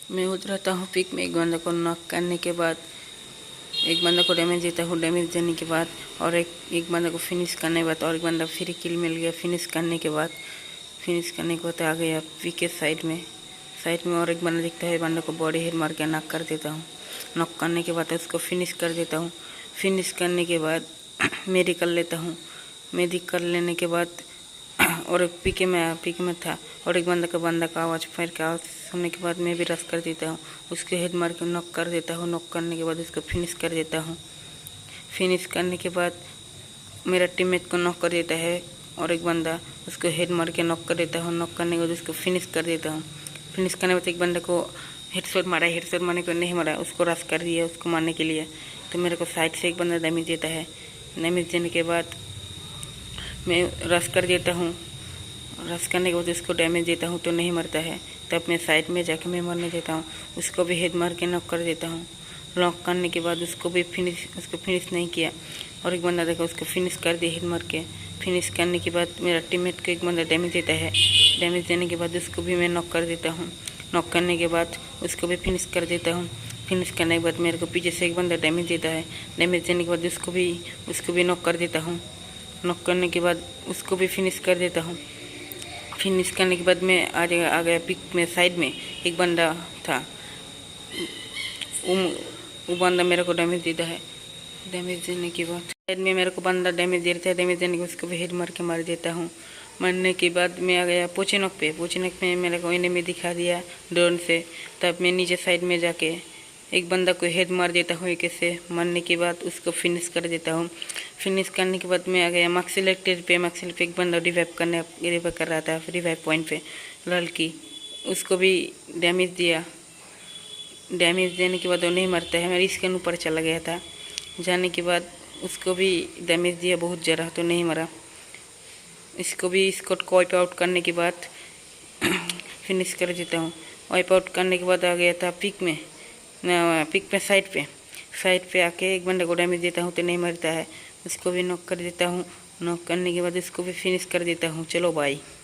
मैं उतरता हूँ पिक में। एक बंदा को नॉक करने के बाद एक बंदा को डैमेज देता हूँ। डैमेज देने के बाद और एक बंदा को फिनिश करने के बाद और एक बंदा फ्री किल मिल गया। फिनिश करने के बाद आ गया पिक के साइड में और एक बंदा दिखता है। बंदा को बॉडी हेड मार के नॉक कर देता हूँ। नॉक करने के बाद उसको फिनिश कर देता हूँ। फिनिश करने के बाद मेडिकल लेता हूँ। मेडिकल लेने के बाद और एक पीके में था और एक बंदा का आवाज़ फायर का आवाज़ सुनने के बाद मैं भी रश कर देता हूँ। उसके हेड मार के नॉक कर देता हूँ। नॉक करने के बाद उसको फिनिश कर देता हूँ। फिनिश करने के बाद मेरा टीममेट को नॉक कर देता है और एक बंदा उसको हेड मार के नॉक कर देता हूँ। नॉक करने के बाद उसको फिनिश कर देता हूँ। फिनिश करने के बाद एक बंदे को हेडशॉट मारने को नहीं मारा, उसको रश कर दिया उसको मारने के लिए। तो मेरे को साइड से एक बंदा डैमेज देता है। डैमेज देने के बाद मैं रश कर देता हूँ। रश करने के बाद उसको डैमेज देता हूँ तो नहीं मरता है। तब मैं साइड में जाके मैं मरने देता हूँ। उसको भी हेड मार के नॉक कर देता हूँ। नॉक करने के बाद उसको फिनिश नहीं किया और एक बंदा देखा उसको फिनिश कर दिया हेड मार के। फिनिश करने के बाद मेरा टीममेट को एक बंदा डैमेज देता है। डैमेज देने के बाद उसको भी मैं नॉक कर देता हूँ। नॉक करने के बाद उसको भी फिनिश कर देता हूँ। फिनिश करने के बाद मेरे को पीछे से एक बंदा डैमेज देता है। डैमेज देने के बाद उसको भी नॉक कर देता हूँ। नॉक करने के बाद उसको भी फिनिश कर देता हूँ। फिनिश करने के बाद मैं आ गया पिक में। साइड में एक बंदा था, वो बंदा मेरे को डैमेज देता है। डैमेज देने के बाद साइड में मेरे को बंदा डैमेज देता है। डैमेज देने के बाद उसको भी हेड मार के मार देता हूँ। मरने के बाद मैं आ गया पोचेनोक पे मेरे को एनिमी दिखा दिया ड्रोन से। तब मैं नीचे साइड में जाके एक बंदा को हेड मार देता हूँ एक से। मरने के बाद उसको फिनिश कर देता हूँ। फिनिश करने के बाद मैं आ गया मक्सिलेक्टेड पे एक बंदा रिवाइव कर रहा था रिवाइव पॉइंट पे लड़की। उसको भी डैमेज दिया। डैमेज देने के बाद वो नहीं मरता है। मैं इसके ऊपर चला गया था। जाने के बाद उसको भी डैमेज दिया बहुत ज़्यादा तो नहीं मरा। इसको वाइप आउट करने के बाद फिनिश कर देता हूँ। वाइप आउट करने के बाद आ गया था पिक में साइड पे आके एक बंदे को डैमेज देता हूँ तो नहीं मरता है। उसको भी नॉक कर देता हूँ। नॉक करने के बाद इसको भी फिनिश कर देता हूँ। चलो बाय।